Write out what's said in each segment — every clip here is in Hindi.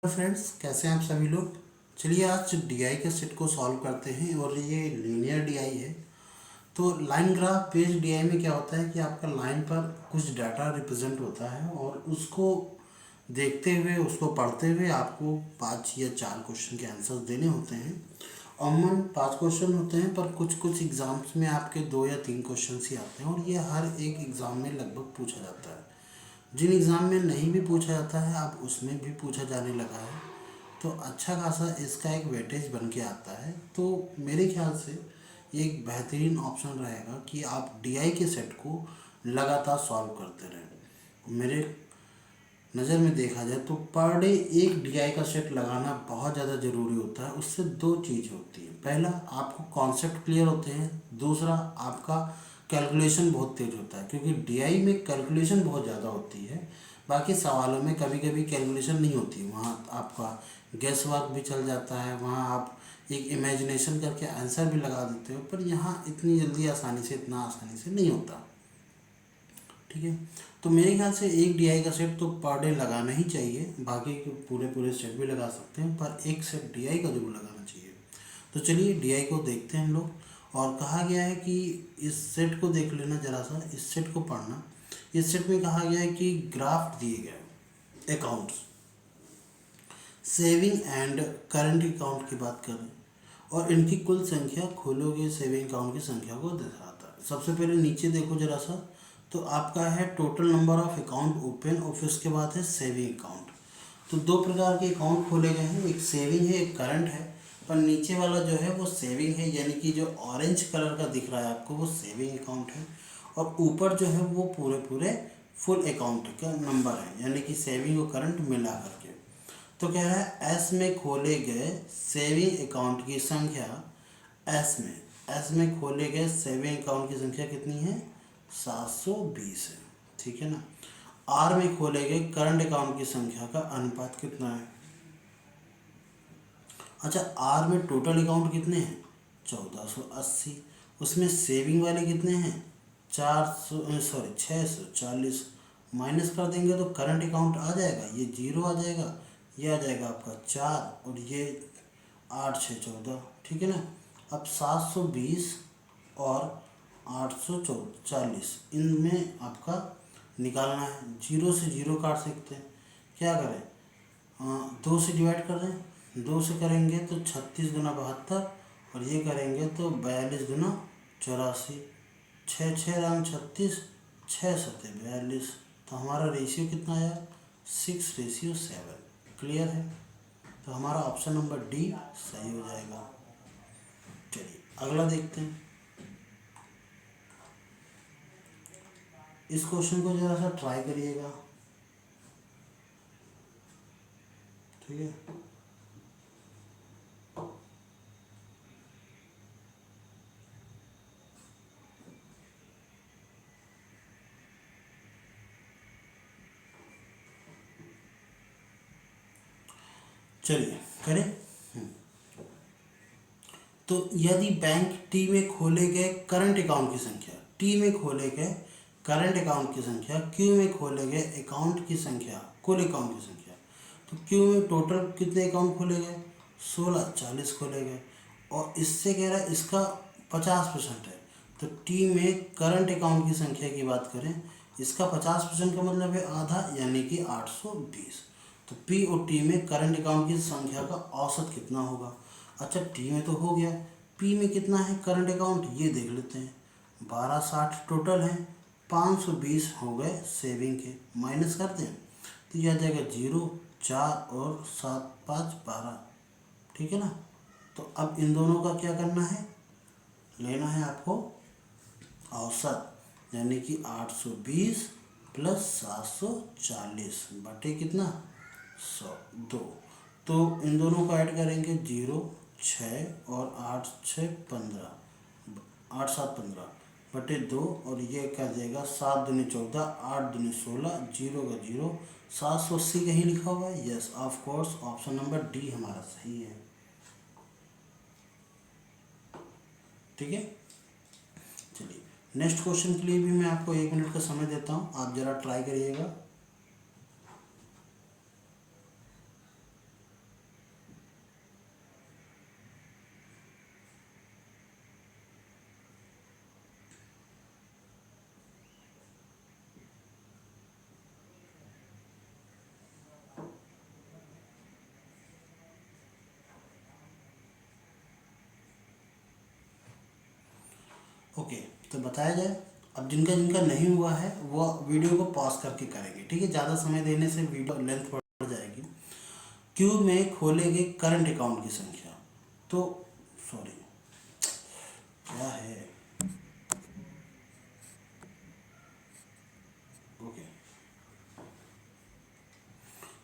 फ्रेंड्स, कैसे हैं आप सभी लोग। चलिए आज डीआई के सेट को सॉल्व करते हैं और ये लीनियर डीआई है। तो लाइन ग्राफ बेस्ड डीआई में क्या होता है कि आपका लाइन पर कुछ डाटा रिप्रेजेंट होता है और उसको देखते हुए उसको पढ़ते हुए आपको 5 या 4 क्वेश्चन के आंसर्स देने होते हैं। अमूमन 5 क्वेश्चन होते हैं, पर कुछ कुछ एग्ज़ाम्स में आपके 2 या 3 क्वेश्चन ही आते हैं और ये हर एक एग्ज़ाम में लगभग पूछा जाता है। जिन एग्ज़ाम में नहीं भी पूछा जाता है अब उसमें भी पूछा जाने लगा है, तो अच्छा खासा इसका एक वेटेज बन के आता है। तो मेरे ख्याल से ये एक बेहतरीन ऑप्शन रहेगा कि आप डीआई के सेट को लगातार सॉल्व करते रहें। मेरे नज़र में देखा जाए तो पर डे एक डीआई का सेट लगाना बहुत ज़्यादा ज़रूरी होता है। उससे 2 चीज़ होती है, पहला आपको कॉन्सेप्ट क्लियर होते हैं, दूसरा आपका कैलकुलेशन बहुत तेज होता है, क्योंकि डीआई में कैलकुलेशन बहुत ज़्यादा होती है। बाकी सवालों में कभी कभी कैलकुलेशन नहीं होती, वहाँ आपका गेस वर्क भी चल जाता है, वहाँ आप एक इमेजिनेशन करके आंसर भी लगा देते हो, पर यहाँ इतनी जल्दी इतना आसानी से नहीं होता। ठीक है, तो मेरे ख्याल से एक डीआई का सेट तो पर डे लगाना ही चाहिए। बाकी के पूरे पूरे सेट भी लगा सकते हैं, पर एक सेट डीआई का जरूर लगाना चाहिए। तो चलिए डीआई को देखते हैं हम लोग। और कहा गया है कि इस सेट को देख लेना ज़रा सा, इस सेट को पढ़ना। इस सेट में कहा गया है कि ग्राफ दिए गए accounts, saving and current account की बात करें और इनकी कुल संख्या खोलोगे सेविंग अकाउंट की संख्या को दर्शाता है। सबसे पहले नीचे देखो जरा सा, तो आपका है total number of account open और फिर उसके बाद है सेविंग अकाउंट। तो 2 प्रकार के अकाउंट खोले गए हैं, एक सेविंग है एक करंट है। पर नीचे वाला जो है वो सेविंग है, यानी कि जो ऑरेंज कलर का दिख रहा है आपको वो सेविंग अकाउंट है। और ऊपर जो है वो पूरे पूरे फुल अकाउंट का नंबर है, यानी कि सेविंग और करंट मिला करके। तो कह रहा है एस में खोले गए सेविंग अकाउंट की संख्या, एस में खोले गए सेविंग अकाउंट की संख्या कितनी है, 720 है। ठीक है ना। आर में खोले गए करंट अकाउंट की संख्या का अनुपात कितना है। अच्छा, आर में टोटल अकाउंट कितने हैं, 1480। उसमें सेविंग वाले कितने हैं, 640। माइनस कर देंगे तो करंट अकाउंट आ जाएगा, ये 0 आ जाएगा, ये आ जाएगा आपका 4 और ये 8 6 14। ठीक है ना। अब 720 और 840 इनमें आपका निकालना है। 0 से 0 काट सकते हैं, क्या करें, 2 से डिवाइड कर दें। 2 से करेंगे तो 36 गुना 72, और ये करेंगे तो 42 गुना 84। 6 6 राम 36, 6 सत्ते 42। तो हमारा रेशियो कितना आया, 6:7। क्लियर है। तो हमारा ऑप्शन नंबर डी सही हो जाएगा। चलिए अगला देखते हैं। इस क्वेश्चन को जरा सा ट्राई करिएगा। ठीक है, चलिए करें। तो यदि बैंक टी में खोले गए करंट अकाउंट की संख्या, टी में खोले गए करंट अकाउंट की संख्या, क्यू में खोले गए अकाउंट की संख्या, कुल अकाउंट की संख्या, तो क्यू में टोटल कितने अकाउंट खोले गए, 40 खोले गए। और इससे कह रहा है इसका 50% है। तो टी में करंट अकाउंट की संख्या की बात करें, इसका 50% का मतलब है आधा, यानी कि 820। तो पी और टी में करंट अकाउंट की संख्या का औसत कितना होगा। अच्छा, टी में तो हो गया, पी में कितना है करंट अकाउंट ये देख लेते हैं। 1260 टोटल है, 520 हो गए सेविंग के, माइनस कर दें तो यह आ जाएगा 0, 4 और 7 5 12। ठीक है ना। तो अब इन दोनों का क्या करना है, लेना है आपको औसत, यानी कि 820 प्लस 740 बटे कितना, 102। तो इन दोनों को ऐड करेंगे, 0 6 और 8 6 15, 8 7 15 बटे 2, और ये क्या देगा 7 दूनी 14, 8 दूनी 16, 0 का 0, 780 कहीं लिखा हुआ है। Yes of course option number D हमारा सही है। ठीक है, चलिए नेक्स्ट क्वेश्चन के लिए भी मैं आपको 1 मिनट का समय देता हूँ, आप ज़रा ट्राई करिएगा। ओके, तो बताया जाए। अब जिनका जिनका नहीं हुआ है वो वीडियो को पॉज करके करेंगे, ठीक है, ज़्यादा समय देने से वीडियो लेंथ बढ़ जाएगी। क्यू में खोले गए करंट अकाउंट की संख्या, तो सॉरी क्या है, ओके,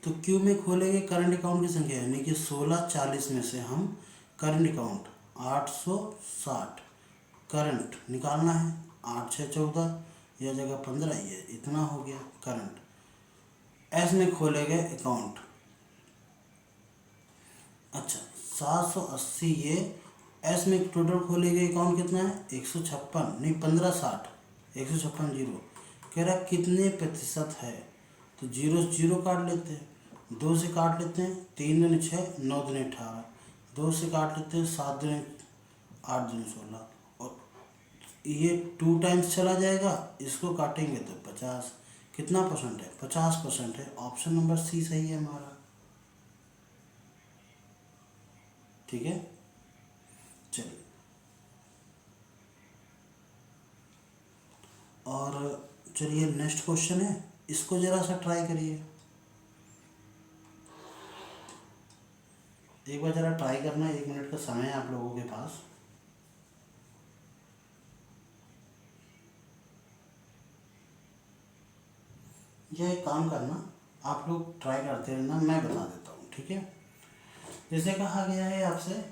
तो क्यू में खोले गए करंट अकाउंट की संख्या यानी कि 1640 में से हम करंट अकाउंट 860 करंट निकालना है। 8 6 14, यह जगह 15, ये इतना हो गया करंट। एस में खोले गए अकाउंट, अच्छा 780, ये एस में टोटल खोले गए अकाउंट कितना है 156, नहीं 1560, 156 जीरो। कह रहा है कितने प्रतिशत है, तो जीरो से जीरो काट लेते हैं, दो से काट लेते हैं, 3 दूनी 6, 9 दूनी 18, दो से काट लेते हैं, 7 दूनी 8, 8 दूनी 16, और ये 2 टाइम्स चला जाएगा, इसको काटेंगे तो 50, कितना परसेंट है 50% है। ऑप्शन नंबर सी सही है हमारा, ठीक है। चलिए, और चलिए नेक्स्ट क्वेश्चन है, इसको ज़रा सा ट्राई करिए, एक बार ज़रा ट्राई करना, 1 मिनट का समय है आप लोगों के पास। यह एक काम करना, आप लोग ट्राई करते रहना, मैं बता देता हूँ, ठीक है। जैसे कहा गया है आपसे,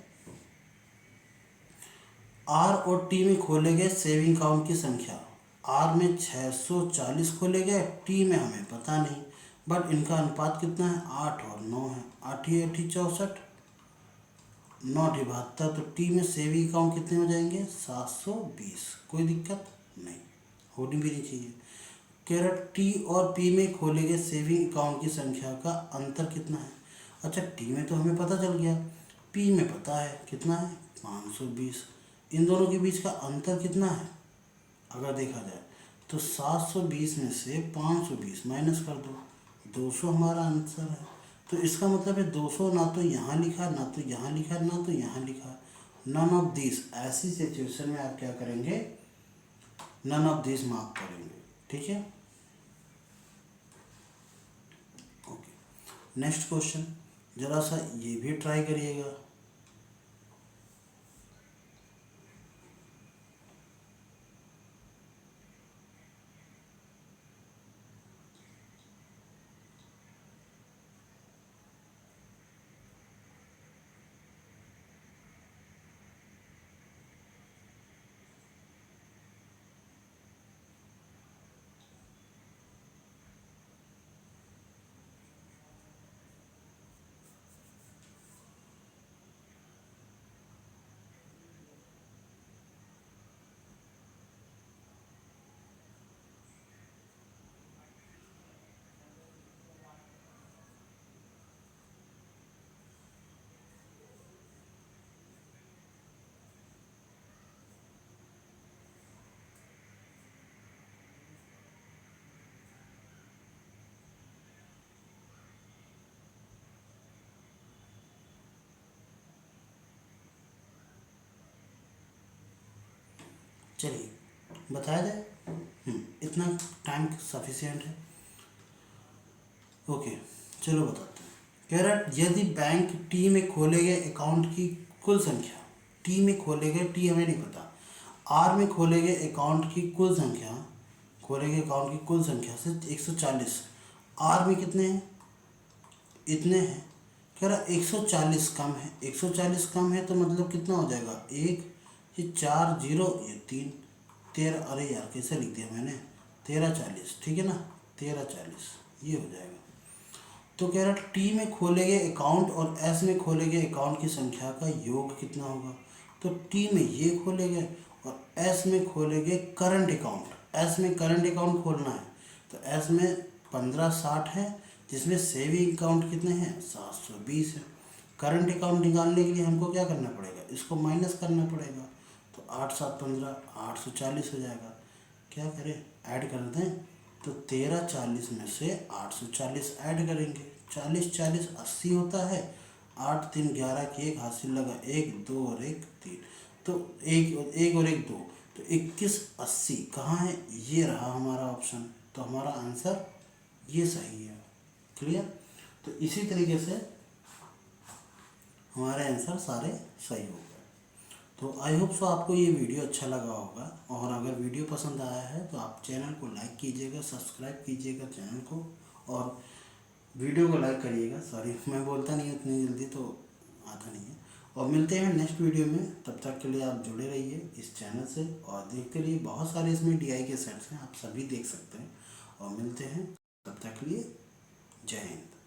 आर और टी में खोले गए सेविंग अकाउंट की संख्या, आर में 640 खोले गए, टी में हमें पता नहीं, बट इनका अनुपात कितना है 8 और 9 है, 8 8 64, 9 8 72, तो टी में सेविंग अकाउंट कितने हो जाएंगे 720, कोई दिक्कत नहीं, होनी भी नहीं चाहिए। कह रहा टी और पी में खोले गए सेविंग अकाउंट की संख्या का अंतर कितना है। अच्छा, टी में तो हमें पता चल गया, पी में पता है कितना है 520, इन दोनों के बीच का अंतर कितना है अगर देखा जाए तो 720 में से 520 माइनस कर दो, 200 हमारा आंसर है। तो इसका मतलब है 200 ना तो यहाँ लिखा, ना तो यहाँ लिखा, ना तो यहाँ लिखा, नन ऑफ दिस। ऐसी सिचुएशन में आप क्या करेंगे, नन ऑफ दिस मार्क करेंगे, ठीक है। ओके, नेक्स्ट क्वेश्चन, जरा सा ये भी ट्राई करिएगा। चलिए बताया जाए, इतना टाइम सफिशिएंट है। ओके, चलो बताते हैं। कह रहा है यदि बैंक टी में खोले गए अकाउंट की कुल संख्या, टी में खोले गए, टी हमें नहीं पता, आर में खोले गए अकाउंट की कुल संख्या, खोले गए अकाउंट की कुल संख्या से 140, आर में कितने हैं इतने हैं। कह रहा 140 कम है, 140 कम है तो मतलब कितना हो जाएगा, एक, ये 4 जीरो, ये 3, 13, अरे यार कैसे लिख दिया मैंने, 1340, ठीक है ना, 1340 ये हो जाएगा। तो कह रहा टी में खोले गए अकाउंट और एस में खोले गए अकाउंट की संख्या का योग कितना होगा। तो टी में ये खोले गए और एस में खोले गए करंट अकाउंट, एस में करंट अकाउंट खोलना है, तो एस में 1560 है, जिसमें सेविंग अकाउंट कितने हैं 720 है। करंट अकाउंट निकालने के लिए हमको क्या करना पड़ेगा, इसको माइनस करना पड़ेगा, तो 8 7 15, 840 हो जाएगा। क्या करें, ऐड कर दें, तो 1340 में से 840 ऐड करेंगे, 40 40 80 होता है, 8 3 11 की एक हासिल लगा, 1 2 और 1 3, तो एक और एक 2, तो 2180 कहाँ है, ये रहा हमारा ऑप्शन। तो हमारा आंसर ये सही है। क्लियर। तो इसी तरीके से हमारे आंसर सारे सही हो गए। तो आई होप सो आपको ये वीडियो अच्छा लगा होगा, और अगर वीडियो पसंद आया है तो आप चैनल को लाइक कीजिएगा, सब्सक्राइब कीजिएगा चैनल को, और वीडियो को लाइक करिएगा। सॉरी मैं बोलता नहीं उतनी जल्दी, तो आता नहीं है। और मिलते हैं नेक्स्ट वीडियो में, तब तक के लिए आप जुड़े रहिए इस चैनल से और देखते रहिए। बहुत सारे इसमें DI के सेट्स हैं, आप सभी देख सकते हैं। और मिलते हैं, तब तक के लिए जय हिंद।